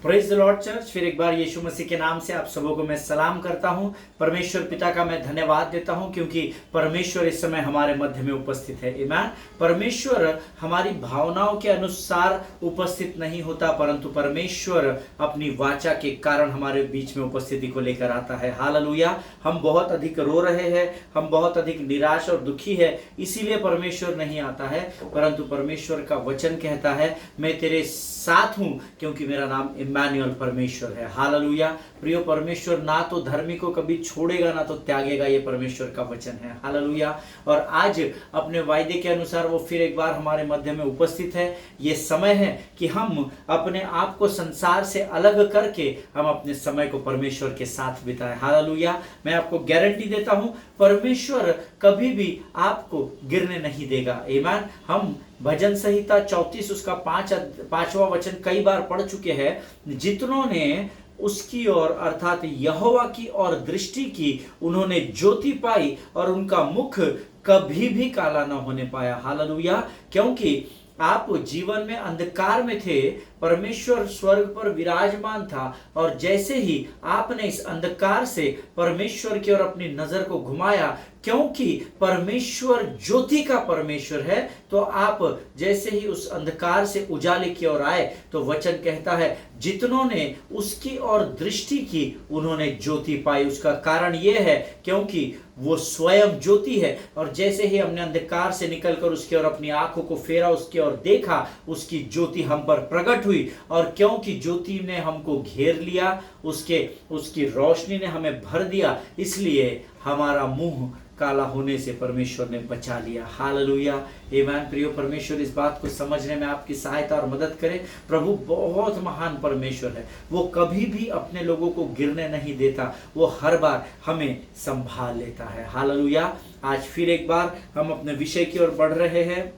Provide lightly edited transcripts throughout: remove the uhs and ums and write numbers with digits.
Praise the Lord church. फिर एक बार यीशु मसीह के नाम से आप सबों को मैं सलाम करता हूं। परमेश्वर पिता का मैं धन्यवाद देता हूं क्योंकि परमेश्वर इस समय हमारे मध्य में उपस्थित है। आमीन। परमेश्वर हमारी भावनाओं के अनुसार उपस्थित नहीं होता, परंतु परमेश्वर अपनी वाचा के कारण हमारे बीच में उपस्थिति को लेकर आता है। हालेलुया। हम बहुत अधिक रो रहे हैं, हम बहुत अधिक निराश और दुखी है, इसीलिए परमेश्वर नहीं आता है, परंतु परमेश्वर का वचन कहता है मैं तेरे साथ हूं क्योंकि मेरा नाम इम्मानुएल परमेश्वर है। हालेलुया। प्रियो, परमेश्वर ना तो धर्मी को कभी छोड़ेगा ना तो त्यागेगा, ये परमेश्वर का वचन है। हालेलुया। और आज अपने वायदे के अनुसार वो फिर एक बार हमारे मध्य में उपस्थित है। ये समय है कि हम अपने आप को संसार से अलग करके हम अपने समय को परमेश्वर के साथ बिताएं। हालेलुया। मैं आपको गारंटी देता हूं, परमेश्वर कभी भी आपको गिरने नहीं देगा। आमीन। हम भजन संहिता 34 उसका 5वां वचन कई बार पढ़ चुके हैं। जितनों ने उसकी ओर अर्थात यहोवा की ओर दृष्टि की, उन्होंने ज्योति पाई और उनका मुख कभी भी काला न होने पाया। हालेलुया। क्योंकि आप जीवन में अंधकार में थे, परमेश्वर स्वर्ग पर विराजमान था, और जैसे ही आपने इस अंधकार से परमेश्वर की ओर अपनी नजर को घुमाया, क्योंकि परमेश्वर ज्योति का परमेश्वर है, तो आप जैसे ही उस अंधकार से उजाले की ओर आए, तो वचन कहता है जितनों ने उसकी ओर दृष्टि की उन्होंने ज्योति पाई। उसका कारण यह है क्योंकि वो स्वयं ज्योति है, और जैसे ही हमने अंधकार से निकलकर उसकी ओर अपनी आंखों को फेरा, उसकी ओर देखा, उसकी ज्योति हम पर प्रकट हुई। और क्योंकि ज्योति ने हमको घेर लिया, उसकी रोशनी ने हमें भर दिया, इसलिए हमारा मुंह काला होने से परमेश्वर ने बचा लिया। हालेलुया। आमीन। प्रियो, परमेश्वर इस बात को समझने में आपकी सहायता और मदद करे। प्रभु बहुत महान परमेश्वर है, वो कभी भी अपने लोगों को गिरने नहीं देता, वो हर बार हमें संभाल लेता है। हालेलुया। आज फिर एक बार हम अपने विषय की ओर बढ़ रहे हैं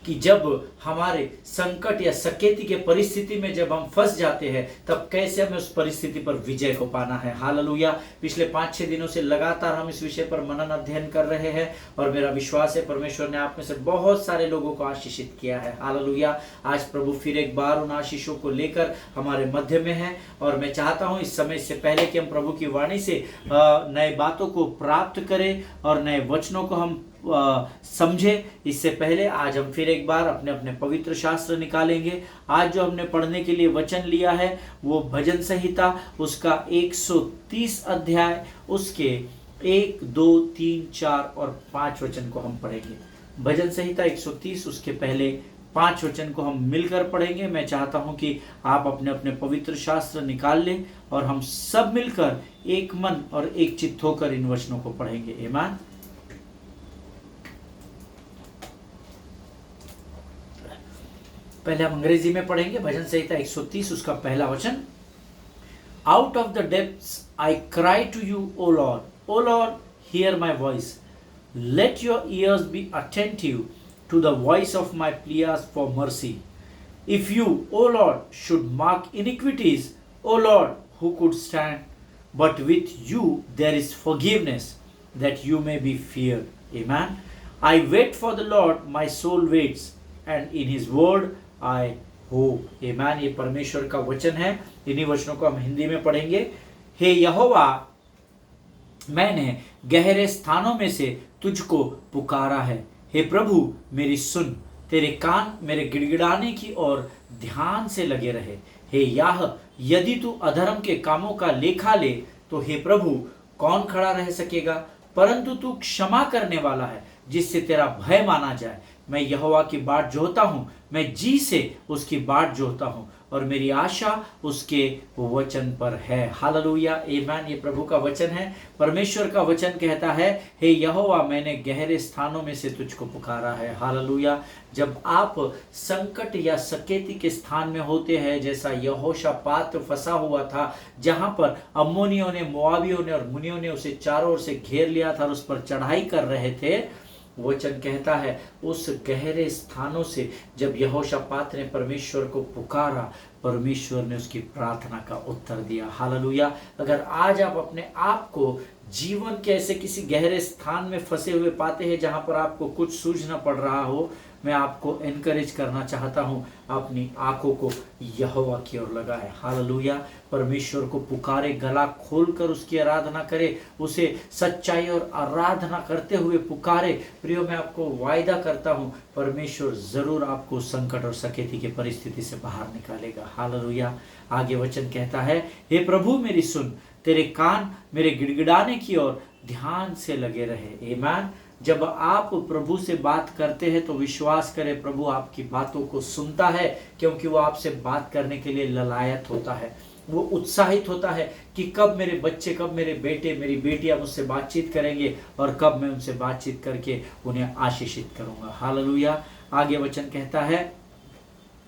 कि जब हमारे संकट या सकेती के परिस्थिति में जब हम फंस जाते हैं, तब कैसे हमें उस परिस्थिति पर विजय को पाना है। हालेलुया। पिछले 5-6 दिनों से लगातार हम इस विषय पर मनन अध्ययन कर रहे हैं, और मेरा विश्वास है परमेश्वर ने आप में से बहुत सारे लोगों को आशीषित किया है। हालेलुया। आज प्रभु फिर एक बार उन आशीषों को लेकर हमारे मध्य में है, और मैं चाहता हूं इस समय से पहले कि हम प्रभु की वाणी से नए बातों को प्राप्त करें और नए वचनों को हम समझे, इससे पहले आज हम फिर एक बार अपने अपने पवित्र शास्त्र निकालेंगे। आज जो हमने पढ़ने के लिए वचन लिया है वो भजन संहिता उसका 130 अध्याय उसके 1, 2, 3, 4 और 5 वचन को हम पढ़ेंगे। भजन संहिता 130 उसके पहले 5 वचन को हम मिलकर पढ़ेंगे। मैं चाहता हूं कि आप अपने अपने पवित्र शास्त्र निकाल लें और हम सब मिलकर एक मन और एक चित्त होकर इन वचनों को पढ़ेंगे। आमीन। पहले हम अंग्रेजी में पढ़ेंगे। भजन संहिता 130 उसका पहला वचन। Out of the depths I cry to you O Lord, O Lord hear my voice, let your ears be attentive to the voice of my pleas for mercy. If you O Lord should mark iniquities, O Lord who could stand, but with you there is forgiveness that you may be feared. Amen. I wait for the Lord, my soul waits, and in his word I hope. आमीन। ये परमेश्वर का वचन है। इन्हीं वचनों को हम हिंदी में पढ़ेंगे। हे यहोवा, मैंने गहरे स्थानों में से तुझको पुकारा है। हे प्रभु, मेरी सुन, तेरे कान मेरे गिड़गिड़ाने की ओर ध्यान से लगे रहे। हे याह, यदि तू अधर्म के कामों का लेखा ले, तो हे प्रभु कौन खड़ा रह सकेगा? परंतु तू क्षमा करने वाला है, जिससे तेरा भय माना जाए। मैं यहोवा की बाट जोहता हूँ, मैं जी से उसकी बाट जोहता हूँ, और मेरी आशा उसके वचन पर है। हालेलुया। आमीन। ये प्रभु का वचन है। परमेश्वर का वचन कहता है, हे यहोवा, मैंने गहरे स्थानों में से तुझको पुकारा है। हालेलुया। जब आप संकट या सकेती के स्थान में होते हैं, जैसा यहोशापात फंसा हुआ था, जहां पर अम्मोनियों ने, मोआबियों ने और मुनियों ने उसे चारों ओर से घेर लिया था और उस पर चढ़ाई कर रहे थे, वचन कहता है उस गहरे स्थानों से जब यहोशापात ने परमेश्वर को पुकारा, परमेश्वर ने उसकी प्रार्थना का उत्तर दिया। हालेलुया। अगर आज आप अपने आप को जीवन के ऐसे किसी गहरे स्थान में फंसे हुए पाते हैं जहां पर आपको कुछ सूझ न पड़ रहा हो, मैं आपको एनकरेज करना चाहता हूँ, अपनी आंखों को यहोवा की ओर लगाए। हालेलुया। परमेश्वर को पुकारे, गला खोलकर उसकी आराधना करे, उसे सच्चाई और आराधना करते हुए पुकारे। प्रियो, मैं आपको वायदा करता हूँ परमेश्वर जरूर आपको संकट और सकेती की परिस्थिति से बाहर निकालेगा। हालेलुया। आगे वचन कहता है, हे प्रभु मेरी सुन, तेरे कान मेरे गिड़गिड़ाने की ओर ध्यान से लगे रहे। आमीन। जब आप प्रभु से बात करते हैं तो विश्वास करें, प्रभु आपकी बातों को सुनता है, क्योंकि वो आपसे बात करने के लिए ललायत होता है। वो उत्साहित होता है कि कब मेरे बच्चे, कब मेरे बेटे, मेरी बेटियां मुझसे बातचीत करेंगे और कब मैं उनसे बातचीत करके उन्हें आशीषित करूंगा। हालेलुया। आगे वचन कहता है,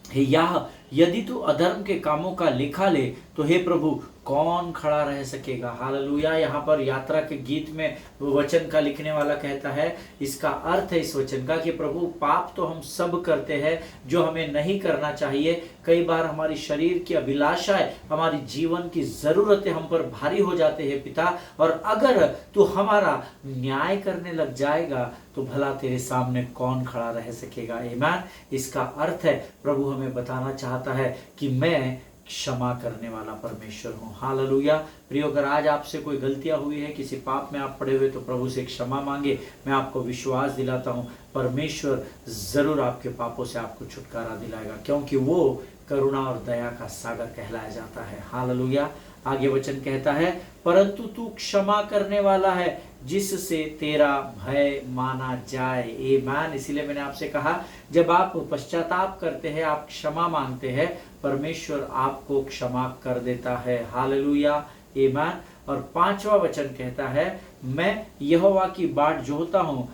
हे याह, यदि तू अधर्म के कामों का लेखा ले तो हे प्रभु कौन खड़ा रह सकेगा। हालेलुया। यहाँ पर यात्रा के गीत में वचन का लिखने वाला कहता है, इसका अर्थ है इस वचन का कि प्रभु पाप तो हम सब करते हैं जो हमें नहीं करना चाहिए। कई बार हमारी शरीर की अभिलाषाएं, हमारी जीवन की जरूरतें हम पर भारी हो जाते हैं पिता, और अगर तू हमारा न्याय करने लग जाएगा तो भला तेरे सामने कौन खड़ा रह सकेगा। आमीन। इसका अर्थ है प्रभु हमें बताना चाहता है कि मैं क्षमा करने वाला परमेश्वर हूँ। हालेलुया। प्रियो, अगर आज आपसे कोई गलतियां हुई है, किसी पाप में आप पड़े हुए, तो प्रभु से क्षमा मांगे। मैं आपको विश्वास दिलाता हूँ परमेश्वर जरूर आपके पापों से आपको छुटकारा दिलाएगा, क्योंकि वो करुणा और दया का सागर कहलाया जाता है। हालेलुया। आगे वचन कहता है, परंतु तू क्षमा करने वाला है जिससे तेरा भय माना जाए। आमीन। इसीलिए मैंने आपसे कहा, जब आप पश्चाताप करते हैं, आप क्षमा मांगते हैं, परमेश्वर आपको क्षमा कर देता है। हालेलुया। आमीन। और 5वां वचन कहता है, मैं यहोवा की बाट जोहता हूँ,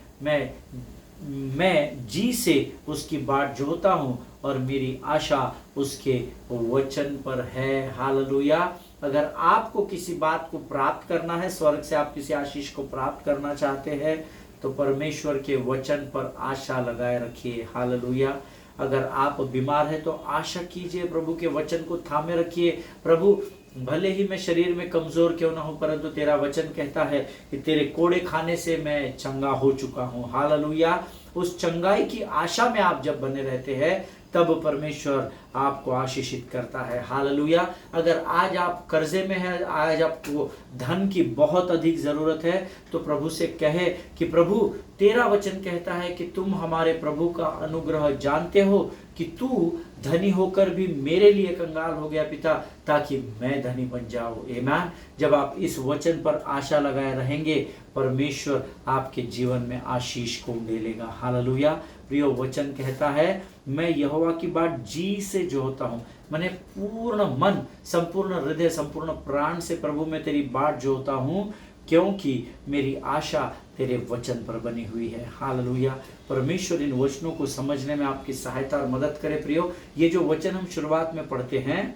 मैं जी से उसकी बाट जोहता हूँ और मेरी आशा उसके वचन पर है। हालेलुया। अगर आपको किसी बात को प्राप्त करना है, स्वर्ग से आप किसी आशीष को प्राप्त करना चाहते हैं, तो परमेश्वर के वचन पर आशा लगाए रखिए। हालेलुया। अगर आप बीमार हैं तो आशा कीजिए, प्रभु के वचन को थामे रखिए। प्रभु, भले ही मैं शरीर में कमजोर क्यों ना हूं, परंतु तेरा वचन कहता है कि तेरे कोड़े खाने से मैं चंगा हो चुका हूं। हालेलुया। उस चंगाई की आशा में आप जब बने रहते हैं, तब परमेश्वर आपको आशीषित करता है। हालेलुया। अगर आज आप कर्जे में हैं, आज आपको धन की बहुत अधिक जरूरत है, तो प्रभु से कहे कि प्रभु, तेरा वचन कहता है कि तुम हमारे प्रभु का अनुग्रह जानते हो कि तू धनी होकर भी मेरे लिए कंगाल हो गया पिता, ताकि मैं धनी बन जाऊं। आमीन। जब आप इस वचन पर आशा लगाए रहेंगे, परमेश्वर आपके जीवन में आशीष को उंडेलेगा। हालेलुया। प्रियो, वचन कहता है, मैं यहोवा की बाट जी से जोहता हूँ, मैंने पूर्ण मन, संपूर्ण हृदय, संपूर्ण प्राण से प्रभु मैं तेरी बाट जोहता हूँ, क्योंकि मेरी आशा तेरे वचन पर बनी हुई है। हालेलुया। परमेश्वर इन वचनों को समझने में आपकी सहायता और मदद करे। प्रियो, ये जो वचन हम शुरुआत में पढ़ते हैं,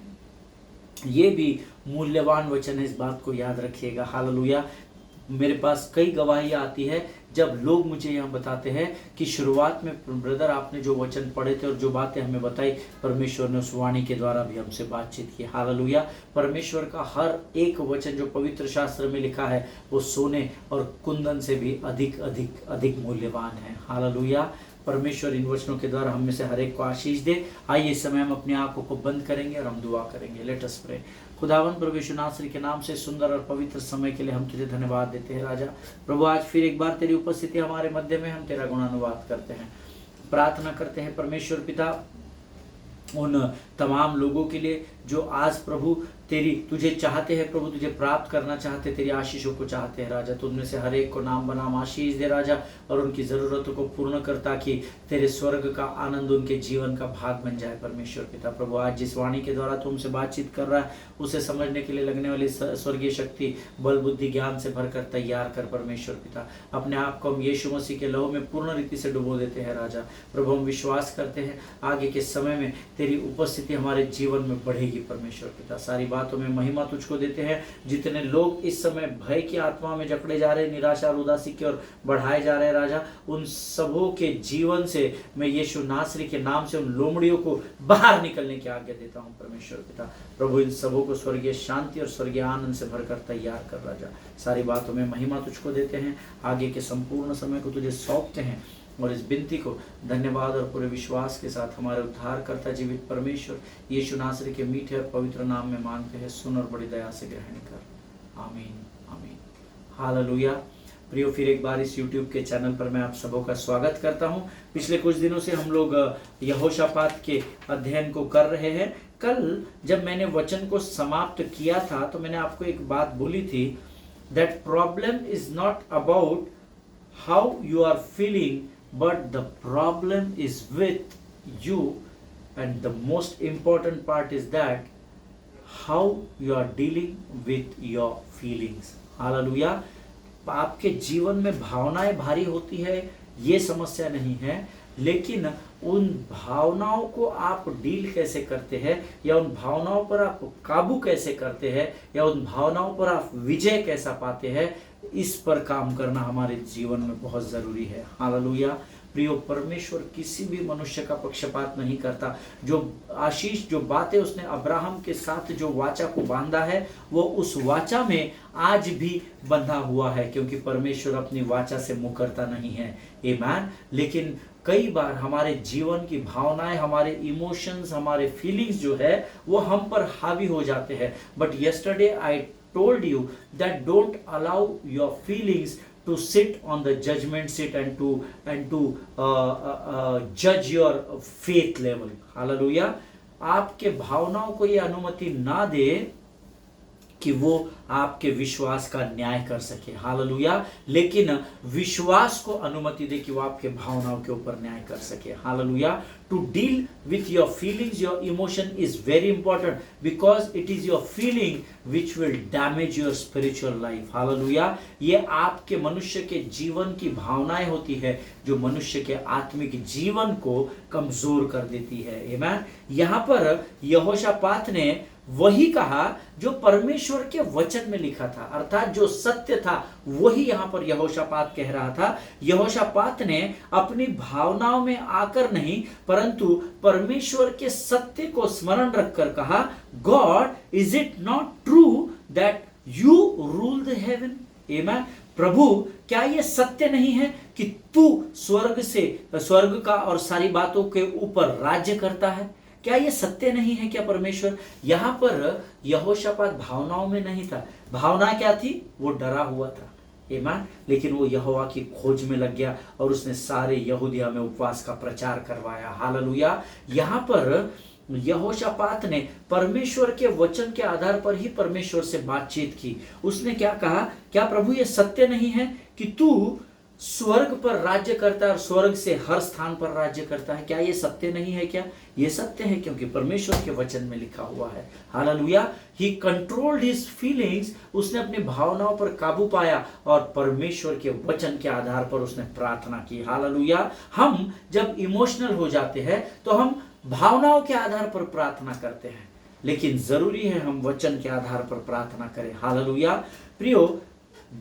ये भी मूल्यवान वचन है, इस बात को याद रखिएगा। हालेलुया। मेरे पास कई गवाहियाँ आती है जब लोग मुझे यह बताते हैं कि शुरुआत में ब्रदर आपने जो वचन पढ़े थे और जो बातें हमें बताई, परमेश्वर ने उस वाणी के द्वारा भी हमसे बातचीत की। हालेलुया। परमेश्वर का हर एक वचन जो पवित्र शास्त्र में लिखा है, वो सोने और कुंदन से भी अधिक अधिक अधिक मूल्यवान है। हालेलुया। परमेश्वर इन वचनों के द्वारा हम में से हर एक को आशीष दे। आइए इस समय हम अपनी आंखों को बंद करेंगे और हम दुआ करेंगे। Let us pray. खुदावन प्रभु यीशु नासरी के नाम से सुंदर और पवित्र समय के लिए हम तुझे धन्यवाद देते हैं राजा। प्रभु, आज फिर एक बार तेरी उपस्थिति हमारे मध्य में, हम तेरा गुणानुवाद करते हैं, प्रार्थना करते हैं परमेश्वर पिता उन तमाम लोगों के लिए जो आज प्रभु तुझे चाहते हैं, प्रभु तुझे प्राप्त करना चाहते, तेरी आशीषों को चाहते हैं राजा। तो उनमें से हर एक को नाम बनाम आशीष दे राजा, और उनकी ज़रूरतों को पूर्ण कर, ताकि तेरे स्वर्ग का आनंद उनके जीवन का भाग बन जाए। परमेश्वर पिता प्रभु, आज जिस वाणी के द्वारा तुमसे बातचीत कर रहा है, उसे समझने के लिए लगने वाली स्वर्गीय शक्ति, बल, बुद्धि, ज्ञान से भरकर तैयार कर। परमेश्वर पिता, अपने आप को हम यीशु मसीह के लहू में पूर्ण रीति से डुबो देते हैं राजा। प्रभु, हम विश्वास करते हैं आगे के समय में तेरी उपस्थिति हमारे जीवन में बढ़ेगी। परमेश्वर पिता, सारी बातों में महिमा तुझको देते हैं। जितने लोग इस समय भय की आत्मा में जकड़े जा रहे, निराशा और उदासी की ओर बढ़ाए जा रहे राजा, उन सबों के जीवन से मैं यीशु नासरी के नाम से उन लोमड़ियों को बाहर निकलने की आज्ञा देता हूं। परमेश्वर पिता प्रभु, इन सबों को स्वर्गीय शांति और स्वर्गीय आनंद से भरकर तैयार कर राजा। सारी बातों में महिमा तुझको देते हैं, आगे के संपूर्ण समय को तुझे सौंपते हैं। और इस विनती को धन्यवाद और पूरे विश्वास के साथ हमारे उद्धारकर्ता जीवित परमेश्वर यीशु नासरी के मीठे और पवित्र नाम में मांगते हैं, सुन और बड़ी दया से ग्रहण कर। आमीन आमीन। हालेलुया। प्रियो, फिर एक बार इस YouTube के चैनल पर मैं आप सबों का स्वागत करता हूं। पिछले कुछ दिनों से हम लोग यहोशापात के अध्ययन को कर रहे हैं। कल जब मैंने वचन को समाप्त किया था तो मैंने आपको एक बात बोली थी, that problem is not about how you are feeling, but the problem is with you, and the most important part is that how you are dealing with your feelings. Hallelujah. आपके जीवन में भावनाएं भारी होती है, ये समस्या नहीं है, लेकिन उन भावनाओं को आप डील कैसे करते हैं, या उन भावनाओं पर आप काबू कैसे करते हैं, या उन भावनाओं पर आप विजय कैसा पाते हैं, इस पर काम करना हमारे जीवन में बहुत जरूरी है। हालेलुया। प्रियो, परमेश्वर किसी भी मनुष्य का पक्षपात नहीं करता। जो आशीष, जो बातें उसने अब्राहम के साथ जो वाचा को बांधा है, वो उस वाचा में आज भी बंधा हुआ है, क्योंकि परमेश्वर अपनी वाचा से मुकरता नहीं है। आमीन। लेकिन कई बार हमारे जीवन की भावनाएं, हमारे इमोशंस, हमारे फीलिंग्स जो है वो हम पर हावी हो जाते हैं। But yesterday I told you that don't allow your feelings to sit on the judgment seat and to judge your faith level. Hallelujah. आपके भावनाओं को ये अनुमति ना दे कि वो आपके विश्वास का न्याय कर सके। हालेलुया। लेकिन विश्वास को अनुमति दे कि वो आपके भावनाओं के ऊपर न्याय कर सके। Hallelujah. To deal with your feelings, your emotion is very important, because it is your feeling which will damage your spiritual life. Hallelujah. ये आपके मनुष्य के जीवन की भावनाएं होती है जो मनुष्य के आत्मिक जीवन को कमजोर कर देती है। आमीन। यहाँ पर यहोशापात ने वही कहा जो परमेश्वर के वचन में लिखा था, अर्थात जो सत्य था वही यहां पर यहोशापात कह रहा था। यहोशापात ने अपनी भावनाओं में आकर नहीं, परंतु परमेश्वर के सत्य को स्मरण रखकर कहा, God, is it not true that you rule the haven? आमीन। प्रभु, क्या यह सत्य नहीं है कि तू स्वर्ग का और सारी बातों के ऊपर राज्य करता है? क्या ये सत्य नहीं है क्या परमेश्वर? यहां पर यहोशापात भावनाओं में नहीं था। भावना क्या थी? वो डरा हुआ था। आमीन। लेकिन वो यहोवा की खोज में लग गया और उसने सारे यहूदिया में उपवास का प्रचार करवाया। हालेलुया। यहां पर यहोशापात ने परमेश्वर के वचन के आधार पर ही परमेश्वर से बातचीत की। उसने क्या कहा? क्या प्रभु ये सत्य नहीं है कि तू स्वर्ग पर राज्य करता है और स्वर्ग से हर स्थान पर राज्य करता है? क्या ये सत्य नहीं है क्या? ये सत्य है, क्योंकि परमेश्वर के वचन में लिखा हुआ है। हालेलुया। ही कंट्रोल्ड हिज फीलिंग्स। उसने अपनी भावनाओं पर काबू पाया और परमेश्वर के वचन के आधार पर उसने प्रार्थना की। हालेलुया। हम जब इमोशनल हो जाते हैं तो हम भावनाओं के आधार पर प्रार्थना करते हैं, लेकिन जरूरी है हम वचन के आधार पर प्रार्थना करें। हालेलुया। प्रियो,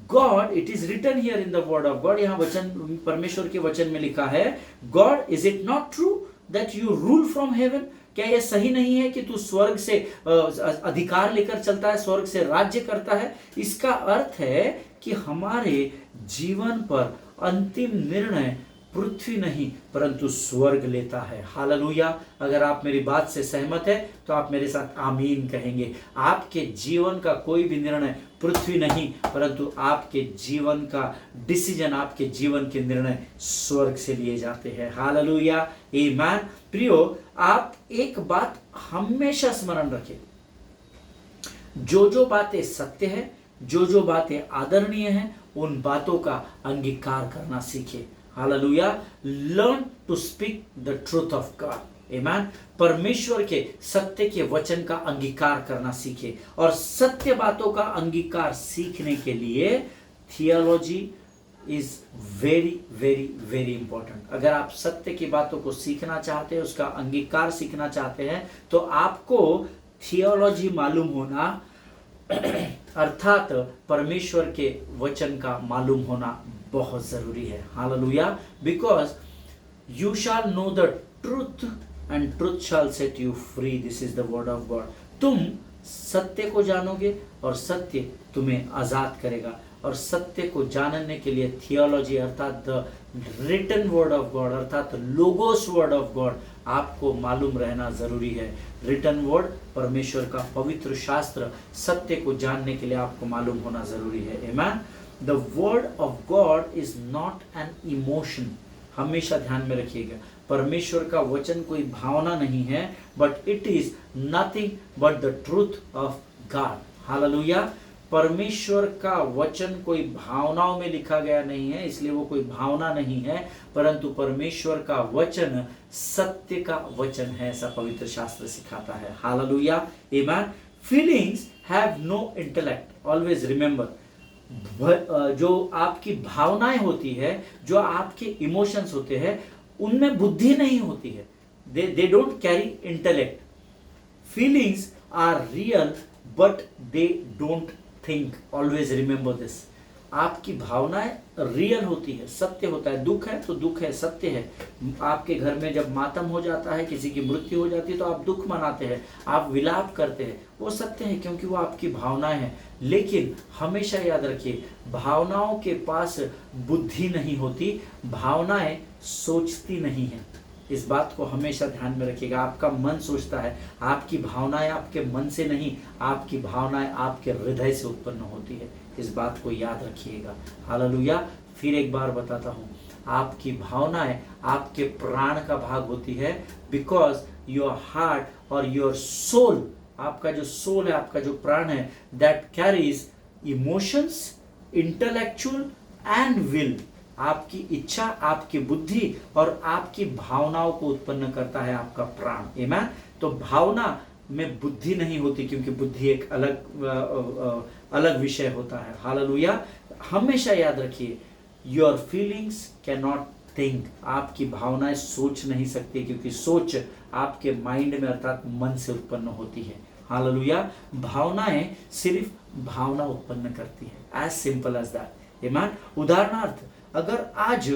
God, it is written here in the word of God, यहाँ वचन, परमेश्वर के वचन में लिखा है, God, is it not true that you rule from heaven? क्या यह सही नहीं है कि तू स्वर्ग से अधिकार लेकर चलता है, स्वर्ग से राज्य करता है? इसका अर्थ है कि हमारे जीवन पर अंतिम निर्णय पृथ्वी नहीं परंतु स्वर्ग लेता है। हालेलुया। अगर आप मेरी बात से सहमत है तो आप मेरे साथ आमीन कहेंगे। आपके जीवन का कोई भी निर्णय पृथ्वी नहीं परंतु आपके जीवन का डिसीजन, आपके जीवन के निर्णय स्वर्ग से लिए जाते हैं। हालेलुया। आमीन। प्रियो, आप एक बात हमेशा स्मरण रखें, जो बातें सत्य है, जो बातें आदरणीय हैं, उन बातों का अंगीकार करना सीखे। Hallelujah. Learn to speak the truth of God. Amen. परमेश्वर के सत्य के वचन का अंगीकार करना सीखे, और सत्य बातों का अंगीकार सीखने के लिए theology is very very very important. अगर आप सत्य की बातों को सीखना चाहते हैं, उसका अंगीकार सीखना चाहते हैं, तो आपको थियोलॉजी मालूम होना अर्थात परमेश्वर के वचन का मालूम होना बहुत जरूरी है। Hallelujah. Because you shall know the truth and truth shall set you free. This is the word of God. तुम सत्य को जानोगे और सत्य तुम्हें आजाद करेगा। और सत्य को जानने के लिए थियोलॉजी अर्थात the written word of God अर्थात लोगोस वर्ड ऑफ गॉड आपको मालूम रहना जरूरी है। रिटन वर्ड परमेश्वर का पवित्र शास्त्र सत्य को जानने के लिए आपको मालूम होना जरूरी है। आमीन। The word of God is not an emotion, हमेशा ध्यान में रखिएगा, परमेश्वर का वचन कोई भावना नहीं है, but it is nothing but the truth of God. Hallelujah. परमेश्वर का वचन कोई भावनाओं में लिखा गया नहीं है, इसलिए वो कोई भावना नहीं है, परंतु परमेश्वर का वचन सत्य का वचन है, ऐसा पवित्र शास्त्र सिखाता है। Hallelujah. Amen. Feelings have no intellect, always remember, जो आपकी भावनाएं होती है, जो आपके इमोशंस होते हैं, उनमें बुद्धि नहीं होती है। They don't carry intellect. Feelings are real but they don't think, always remember this. आपकी भावनाएं रियल होती है, सत्य होता है। दुख है तो दुख है, सत्य है। आपके घर में जब मातम हो जाता है, किसी की मृत्यु हो जाती है, तो आप दुख मनाते हैं, आप विलाप करते हैं, वो सत्य है क्योंकि वो आपकी भावनाएं हैं। लेकिन हमेशा याद रखिए, भावनाओं के पास बुद्धि नहीं होती, भावनाएं सोचती नहीं है। इस बात को हमेशा ध्यान में रखिएगा। आपका मन सोचता है, आपकी भावनाएं आपके मन से नहीं, आपकी भावनाएं आपके हृदय से उत्पन्न होती है। इस बात को याद रखिएगा। हालेलुया। फिर एक बार बताता हूं, आपकी भावनाएं आपके प्राण का भाग होती है, बिकॉज योर हार्ट और योर सोल, आपका जो सोल है, आपका जो प्राण है, that carries emotions, intellectual and will. आपकी इच्छा, आपकी बुद्धि और आपकी भावनाओं को उत्पन्न करता है आपका प्राण। आमीन। तो भावना में बुद्धि नहीं होती, क्योंकि बुद्धि एक अलग विषय होता है। हालेलुया। हमेशा याद रखिए, your feelings can not think, आपकी भावनाएं सोच नहीं सकती, क्योंकि सोच आपके माइंड में अर्थात मन से उत्पन्न होती है। हालेलुया। भावनाएं सिर्फ भावना उत्पन्न करती है, एज सिंपल एज दैट। आमीन। उदाहरणार्थ, अगर आज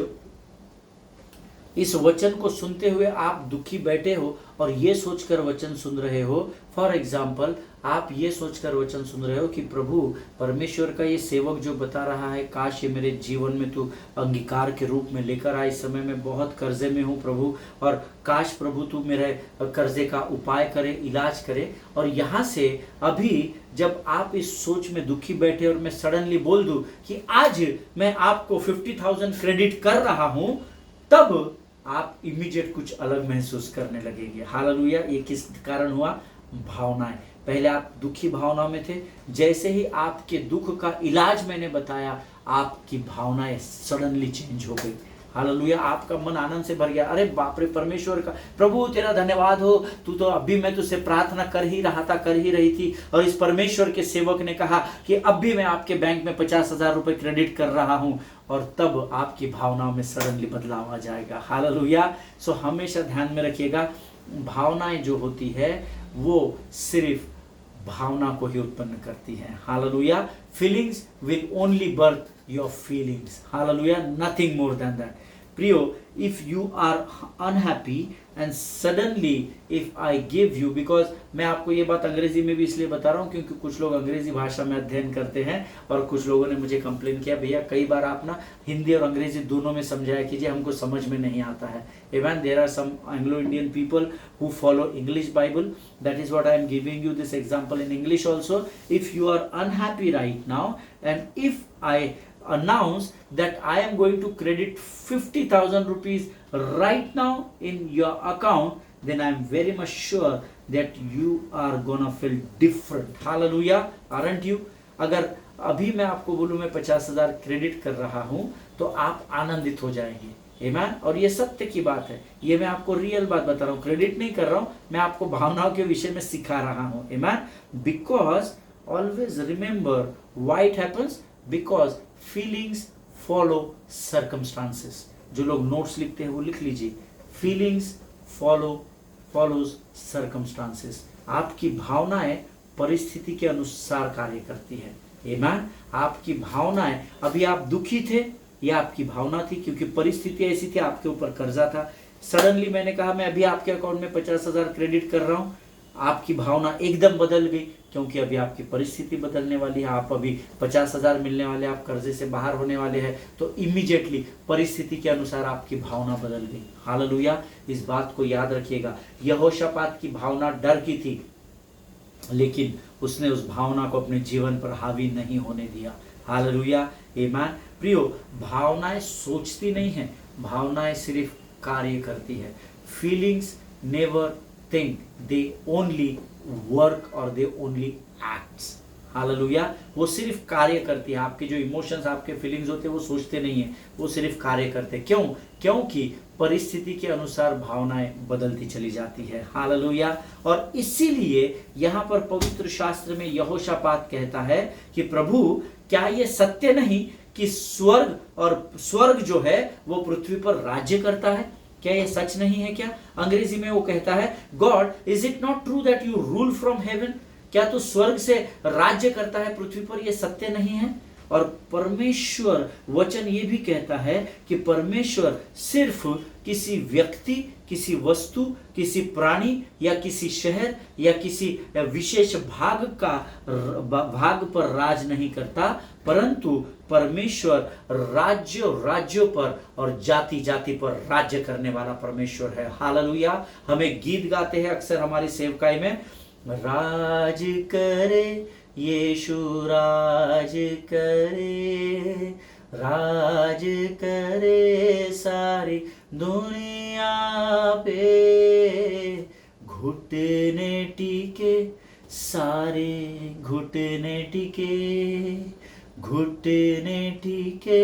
इस वचन को सुनते हुए आप दुखी बैठे हो और ये सोचकर वचन सुन रहे हो, फॉर एग्जाम्पल आप ये सोचकर वचन सुन रहे हो कि प्रभु परमेश्वर का ये सेवक जो बता रहा है, काश ये मेरे जीवन में तू अंगीकार के रूप में लेकर आए। इस समय मैं बहुत कर्जे में हूँ प्रभु, और काश प्रभु तू मेरे कर्जे का उपाय करे, इलाज करे। और यहाँ से अभी जब आप इस सोच में दुखी बैठे और मैं सडनली बोल दूं कि आज मैं आपको 50,000 क्रेडिट कर रहा हूं, तब आप इमीडिएट कुछ अलग महसूस करने लगेंगे। हालेलुया। ये किस कारण हुआ? भावनाएं। पहले आप दुखी भावनाओं में थे, जैसे ही आपके दुख का इलाज मैंने बताया, आपकी भावनाएं सडनली चेंज हो गई। हालेलुया। आपका मन आनंद से भर गया। अरे बाप रे, परमेश्वर का प्रभु तेरा धन्यवाद हो, तू तो अभी मैं तुझसे प्रार्थना कर ही रहा था, कर ही रही थी, और इस परमेश्वर के सेवक ने कहा कि अब भी मैं आपके बैंक में 50,000 रुपए क्रेडिट कर रहा हूं, और तब आपकी भावनाओं में सडनली बदलाव आ जाएगा। हालेलुया। सो हमेशा ध्यान में रखिएगा, भावनाएं जो होती है वो सिर्फ भावना को ही उत्पन्न करती है। Hallelujah. Feelings will only birth your feelings. Hallelujah. Nothing more than that. प्रियो, if you are unhappy and suddenly if I give you, because मैं आपको ये बात अंग्रेजी में भी इसलिए बता रहा हूँ क्योंकि कुछ लोग अंग्रेजी भाषा में अध्ययन करते हैं, और कुछ लोगों ने मुझे कंप्लेन किया, भैया कई बार आप ना हिंदी और अंग्रेजी दोनों में समझाया कीजिए, हमको समझ में नहीं आता है। Even there are some Anglo Indian people who follow English Bible, that is what I am giving you this example in English also. If you are unhappy right now and if I announce that I am going to credit 50,000 rupees right now in your account, then I am very much sure that you are gonna feel different. Hallelujah. Aren't you? अगर अभी मैं आपको बोलूं मैं 50,000 credit कर रहा हूं, तो आप आनंदित हो जाएंगे। आमीन। और ये सत्य की बात है, ये मैं आपको रियल बात बता रहा हूं, क्रेडिट नहीं कर रहा हूं, मैं आपको भावनाओं के विषय में सिखा रहा हूं। आमीन। Because always remember why it happens, because feelings follow circumstances. जो लोग नोट्स लिखते हैं वो लिख लीजिए, फीलिंग्स फॉलोज सर्कमस्टांसेस। आपकी भावनाएं परिस्थिति के अनुसार कार्य करती है। आमीन। आपकी भावनाएं, अभी आप दुखी थे, यह आपकी भावना थी क्योंकि परिस्थिति ऐसी थी, आपके ऊपर कर्जा था। सडनली मैंने कहा मैं अभी आपके अकाउंट में 50,000 क्रेडिट कर रहा हूं, आपकी भावना एकदम बदल गई, क्योंकि अभी आपकी परिस्थिति बदलने वाली है। आप अभी 50,000 मिलने वाले, आप कर्जे से बाहर होने वाले हैं, तो इमीडिएटली परिस्थिति के अनुसार आपकी भावना बदल गई। हालेलुया, इस बात को याद रखिएगा। यहोशापात की भावना डर की थी, लेकिन उसने उस भावना को अपने जीवन पर हावी नहीं होने दिया। हालेलुया, आमीन। प्रियो, भावनाएं सोचती नहीं है, भावनाएं सिर्फ कार्य करती है। Feelings never think, they only work और दे ओनली एक्ट्स। हालेलुया, वो सिर्फ कार्य करती है। आपके जो इमोशंस, आपके फीलिंग्स होते हैं, वो सोचते नहीं है, वो सिर्फ कार्य करते हैं। क्यों? क्योंकि परिस्थिति के अनुसार भावनाएं बदलती चली जाती है। हालेलुया, और इसीलिए यहाँ पर पवित्र शास्त्र में यहोशापात कहता है कि प्रभु, क्या ये सत्य नहीं कि स्वर्ग जो है वो पृथ्वी पर राज्य करता है? क्या ये सच नहीं है क्या? अंग्रेजी में वो कहता है, God, is it not true that you rule from heaven? क्या तू स्वर्ग से राज्य करता है पृथ्वी पर? ये सत्य नहीं है? और परमेश्वर वचन ये भी कहता है कि परमेश्वर सिर्फ किसी व्यक्ति, किसी वस्तु, किसी प्राणी या किसी शहर या किसी विशेष भाग पर राज नहीं करता, परंतु परमेश्वर राज्यों पर और जाति जाति पर राज्य करने वाला परमेश्वर है। हालेलुया, हमें गीत गाते हैं अक्सर हमारी सेवकाई में, राज करे यीशु राज करे, राज करे सारी दुनिया पे, घुटने टिके सारे घुटने टिके, घुटने टिके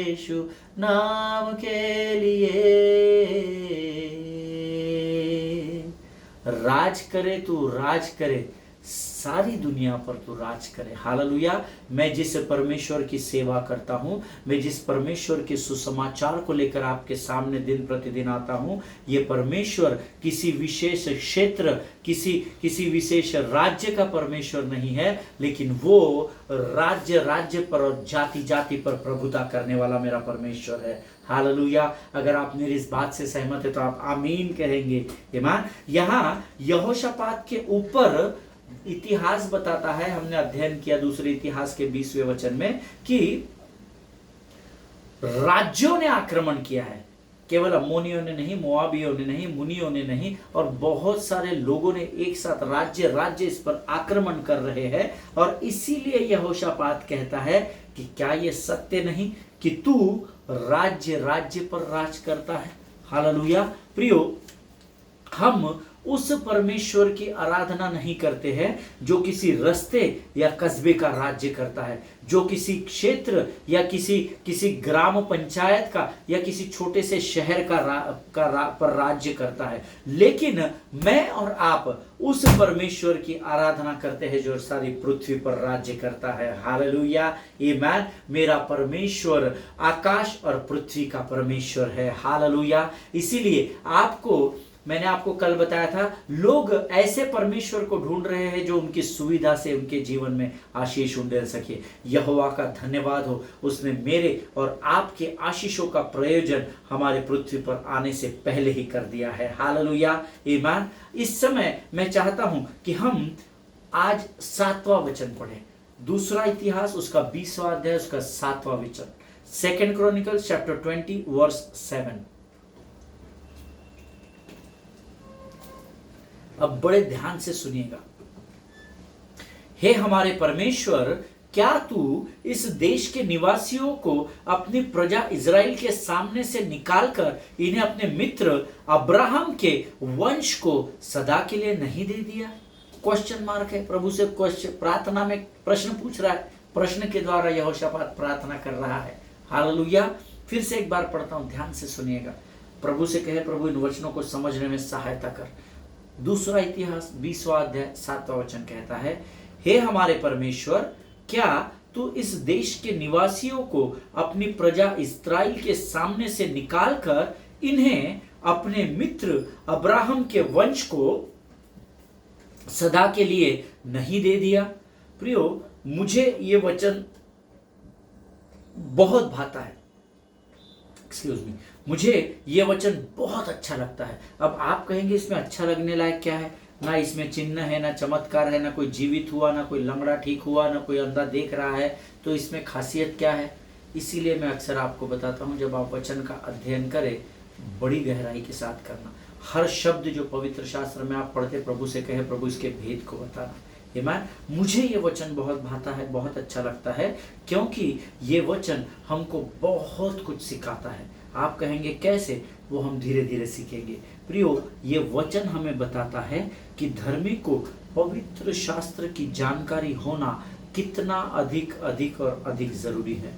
यीशु नाम के लिए। राज करे तू, राज करे सारी दुनिया पर तू राज करे। हालेलुया, मैं जिस परमेश्वर की सेवा करता हूँ, मैं जिस परमेश्वर के सुसमाचार को लेकर आपके सामने दिन प्रतिदिन आता हूँ, ये परमेश्वर किसी विशेष क्षेत्र, किसी विशेष राज्य का परमेश्वर नहीं है, लेकिन वो राज्य पर और जाति जाति पर प्रभुता करने वाला मेरा परमेश्वर है। हालेलुया, अगर आप मेरी इस बात से सहमत है तो आप आमीन कहेंगे। ईमान। यहाँ यहोशापात के ऊपर इतिहास बताता है, हमने अध्ययन किया दूसरे इतिहास के 20वें वचन में, कि राज्यों ने आक्रमण किया है। केवल अम्मोनियों ने नहीं, मोआबियों ने नहीं, मुनियों ने नहीं, और बहुत सारे लोगों ने एक साथ राज्य इस पर आक्रमण कर रहे हैं। और इसीलिए यहोशापात कहता है कि क्या यह सत्य नहीं कि तू राज्य पर राज करता है। हालेलुया। प्रियो, हम उस परमेश्वर की आराधना नहीं करते हैं जो किसी रस्ते या कस्बे का राज्य करता है, जो किसी क्षेत्र या किसी ग्राम पंचायत का या किसी छोटे से शहर पर राज्य करता है। लेकिन मैं और आप उस परमेश्वर की आराधना करते हैं जो सारी पृथ्वी पर राज्य करता है। हालेलुया, आमीन। मेरा परमेश्वर आकाश और पृथ्वी का परमेश्वर है। हालेलुया। इसीलिए मैंने आपको कल बताया था, लोग ऐसे परमेश्वर को ढूंढ रहे हैं जो उनकी सुविधा से उनके जीवन में आशीष उंडेल सके। यहोवा का धन्यवाद हो, उसने मेरे और आपके आशीषों का प्रयोजन हमारे पृथ्वी पर आने से पहले ही कर दिया है। हालेलुया, आमीन। इस समय मैं चाहता हूं कि हम आज 7वां वचन पढ़ें। दूसरा इतिहास उसका 20वां अध्याय उसका 7वां वचन, 2 क्रॉनिकल्स चैप्टर 20 वर्स 7। अब बड़े ध्यान से सुनिएगा। हे हमारे परमेश्वर, क्या तू इस देश के निवासियों को अपनी प्रजा इज़राइल के सामने से निकालकर इन्हें अपने मित्र अब्राहम के वंश को सदा के लिए नहीं दे दिया? क्वेश्चन मार्क है। प्रभु से प्रार्थना में प्रश्न पूछ रहा है। प्रश्न के द्वारा यहोशापात प्रार्थना कर रहा है। हालेलुया। फिर से एक बार पढ़ता हूं, ध्यान से सुनिएगा। प्रभु से कहे, प्रभु इन वचनों को समझने में सहायता कर। दूसरा इतिहास 20वां अध्याय 7वां वचन कहता है, हे हमारे परमेश्वर, क्या तू इस देश के निवासियों को अपनी प्रजा इस्राएल के सामने से निकालकर इन्हें अपने मित्र अब्राहम के वंश को सदा के लिए नहीं दे दिया? प्रियो, मुझे ये वचन बहुत भाता है। मुझे यह वचन बहुत अच्छा लगता है। अब आप कहेंगे इसमें अच्छा लगने लायक क्या है? ना इसमें चिन्ह है, ना चमत्कार है, ना कोई जीवित हुआ, ना कोई लंगड़ा ठीक हुआ, ना कोई अंधा देख रहा है, तो इसमें खासियत क्या है? इसीलिए मैं अक्सर आपको बताता हूँ, जब आप वचन का अध्ययन करें बड़ी गहराई के साथ करना। हर शब्द जो पवित्र शास्त्र में आप पढ़ते, प्रभु से कहे प्रभु इसके भेद को बताना। आमीन। मुझे ये वचन बहुत भाता है, बहुत अच्छा लगता है, क्योंकि ये वचन हमको बहुत कुछ सिखाता है। आप कहेंगे कैसे? वो हम धीरे धीरे सीखेंगे। प्रियो, ये वचन हमें बताता है कि धर्मी को पवित्र शास्त्र की जानकारी होना कितना अधिक अधिक और अधिक जरूरी है,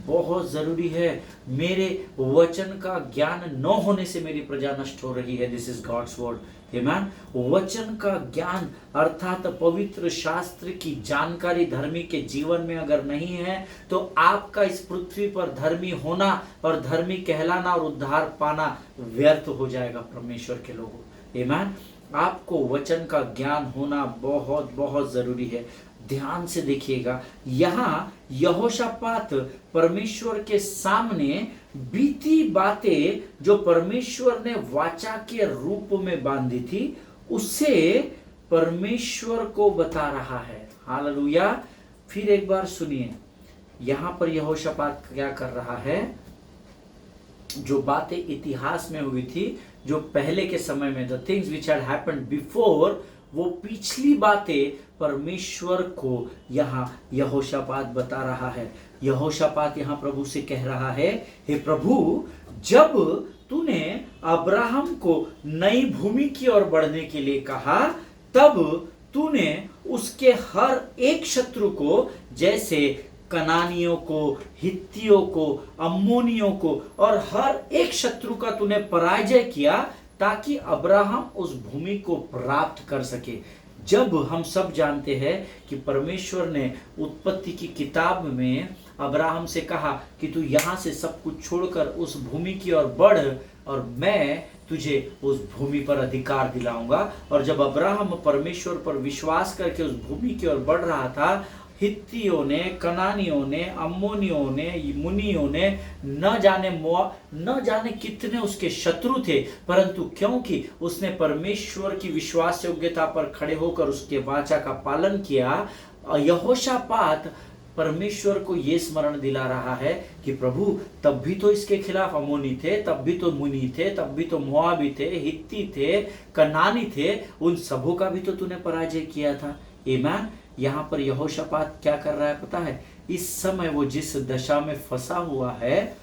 बहुत जरूरी है। मेरे वचन का ज्ञान न होने से मेरी प्रजा नष्ट हो रही है। This is God's word. Amen. वचन का ज्ञान अर्थात पवित्र शास्त्र की जानकारी धर्मी के जीवन में अगर नहीं है, तो आपका इस पृथ्वी पर धर्मी होना और धर्मी कहलाना और उद्धार पाना व्यर्थ हो जाएगा परमेश्वर के लोगों। आमीन। आपको वचन का ज्ञान होना बहुत बहुत जरूरी है। ध्यान से देखिएगा, यहाँ यहोशापात परमेश्वर के सामने बीती बातें जो परमेश्वर ने वाचा के रूप में बांधी थी, उसे परमेश्वर को बता रहा है। हालेलुया। फिर एक बार सुनिए, यहाँ पर यहोशापात क्या कर रहा है? जो बातें इतिहास में हुई थी, जो पहले के समय में, the things which had happened before, वो पिछली बातें परमेश्वर को यहाँ यहोशापात बता रहा है। यहोशापात यहाँ प्रभु से कह रहा है, हे प्रभु, जब तूने अब्राहम को नई भूमि की ओर बढ़ने के लिए कहा, तब तूने उसके हर एक शत्रु को, जैसे कनानियों को, हित्तियों को, अम्मोनियों को, और हर एक शत्रु का तूने पराजय किया, ताकि अब्राहम उस भूमि को प्राप्त कर सके। जब हम सब जानते हैं कि परमेश्वर ने उत्पत्ति की किताब में अब्राहम से कहा कि तू यहाँ से सब कुछ छोड़कर उस भूमि की ओर बढ़ और मैं तुझे उस भूमि पर अधिकार दिलाऊंगा। और जब अब्राहम परमेश्वर पर विश्वास करके उस भूमि की ओर बढ़ रहा था, हित्तियों ने, कनानियों ने, अम्मोनियों ने, मुनियों ने, न जाने कितने उसके शत्रु थे, परंतु क्योंकि उसने परमेश्वर की विश्वास योग्यता पर खड़े होकर उसके वाचा का पालन किया, यहोशापात परमेश्वर को यह स्मरण दिला रहा है कि प्रभु, तब भी तो इसके खिलाफ अमोनी थे, तब भी तो मुनी थे, तब भी तो मोआबी थे, हित्ती थे, कनानी थे, उन सबों का भी तो तूने पराजय किया था। आमीन। यहाँ पर यहोशापात क्या कर रहा है पता है? इस समय वो जिस दशा में फंसा हुआ है,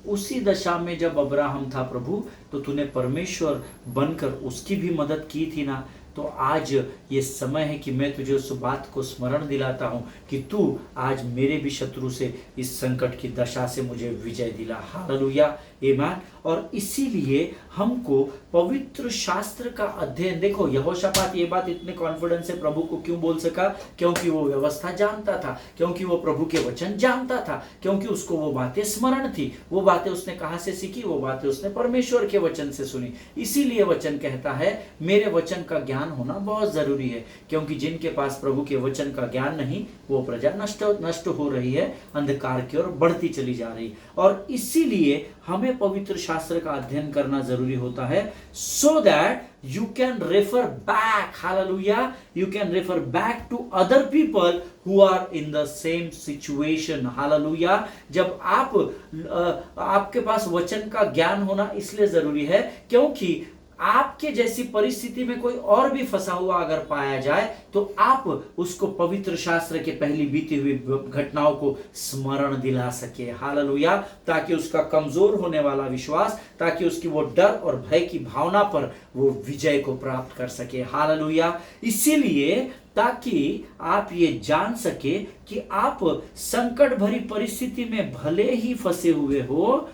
उसी दशा में जब अब्राहम था प्रभु, तो तूने परमेश्वर बनकर उसकी भी मदद की थी ना। तो आज ये समय है कि मैं तुझे उस बात को स्मरण दिलाता हूँ कि तू आज मेरे भी शत्रु से, इस संकट की दशा से मुझे विजय दिला। हालेलुया। आमीन। और इसीलिए हमको पवित्र शास्त्र का अध्ययन, देखो यहोशापात ये बात इतने कॉन्फिडेंस से प्रभु को क्यों बोल सका? क्योंकि वो व्यवस्था जानता था, क्योंकि वो प्रभु के वचन जानता था, क्योंकि उसको वो बातें स्मरण थी। वो बातें उसने कहाँ से सीखी? वो बातें उसने परमेश्वर के वचन से सुनी। इसीलिए वचन कहता है मेरे वचन का ज्ञान होना बहुत जरूरी है, क्योंकि जिनके पास प्रभु के वचन का ज्ञान नहीं, वो प्रजा नष्ट हो रही है, अंधकार की ओर बढ़ती चली जा रही। और इसीलिए हमें पवित्र शास्त्र का अध्ययन करना जरूरी होता है, so that you can refer back, hallelujah, you can refer back to other people who are in the same situation, hallelujah। जब आपके पास वचन का ज्ञान होना इसलिए जरूरी है, क्योंकि आपके जैसी परिस्थिति में कोई और भी फंसा हुआ अगर पाया जाए, तो आप उसको पवित्र शास्त्र के पहली बीती हुई घटनाओं को स्मरण दिला सके। हालेलुया। ताकि उसका कमजोर होने वाला विश्वास, ताकि उसकी वो डर और भय की भावना पर वो विजय को प्राप्त कर सके। हालेलुया। इसीलिए ताकि आप ये जान सके कि आप संकट भरी परिस्थिति में भले ही फंसे हुए हो,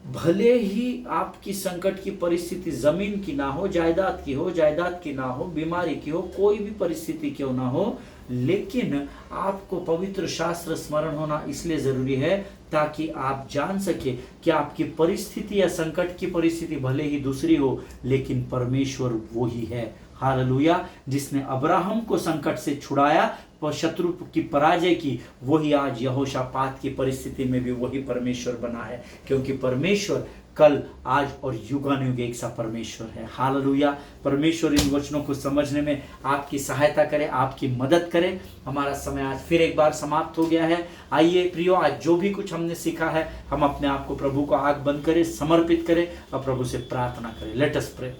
भले ही आपकी संकट की परिस्थिति जमीन की ना हो, जायदाद की हो, जायदाद की ना हो, बीमारी की हो, कोई भी परिस्थिति क्यों ना हो, लेकिन आपको पवित्र शास्त्र स्मरण होना इसलिए जरूरी है ताकि आप जान सके कि आपकी परिस्थिति या संकट की परिस्थिति भले ही दूसरी हो, लेकिन परमेश्वर वो ही है। हालेलुया। जिसने अब्राहम को संकट से छुड़ाया और शत्रु की पराजय की, वही आज यहोशापात की परिस्थिति में भी वही परमेश्वर बना है, क्योंकि परमेश्वर कल, आज और युगानुयुग एक सा परमेश्वर है। हालेलुया। परमेश्वर इन वचनों को समझने में आपकी सहायता करे, आपकी मदद करे। हमारा समय आज फिर एक बार समाप्त हो गया है। आइए प्रियो, आज जो भी कुछ हमने सीखा है, हम अपने आप को प्रभु को आंख बंद करें, समर्पित करें और प्रभु से प्रार्थना करें। Let us pray.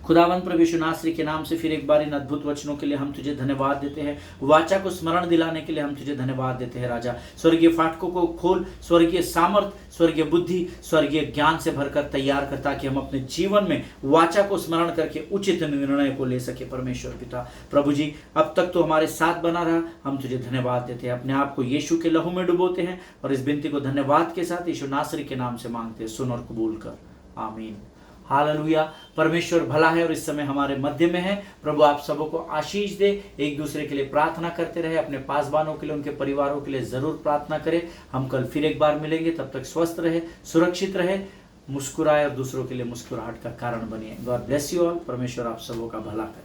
खुदावंद प्रभु यीशु नासरी के नाम से फिर एक बार इन अद्भुत वचनों के लिए हम तुझे धन्यवाद देते हैं। वाचा को स्मरण दिलाने के लिए हम तुझे धन्यवाद देते हैं राजा। स्वर्गीय फाटकों को खोल, स्वर्गीय सामर्थ, स्वर्गीय बुद्धि, स्वर्गीय ज्ञान से भरकर तैयार कर, ताकि हम अपने जीवन में वाचा को स्मरण करके उचित निर्णय को ले सके। परमेश्वर पिता प्रभु जी, अब तक तो हमारे साथ बना रहा, हम तुझे धन्यवाद देते हैं। अपने आप को यीशु के लहू में डुबोते हैं और इस विनती को धन्यवाद के साथ यीशु नासरी के नाम से मांगते हैं। सुन और कबूल कर, आमीन। हालेलुया। परमेश्वर भला है और इस समय हमारे मध्य में है। प्रभु आप सबों को आशीष दे। एक दूसरे के लिए प्रार्थना करते रहे, अपने पासवानों के लिए, उनके परिवारों के लिए जरूर प्रार्थना करें। हम कल फिर एक बार मिलेंगे, तब तक स्वस्थ रहे, सुरक्षित रहे, मुस्कुराए और दूसरों के लिए मुस्कुराहट का कारण बनिए। God bless you all. परमेश्वर आप सबों का भला करे।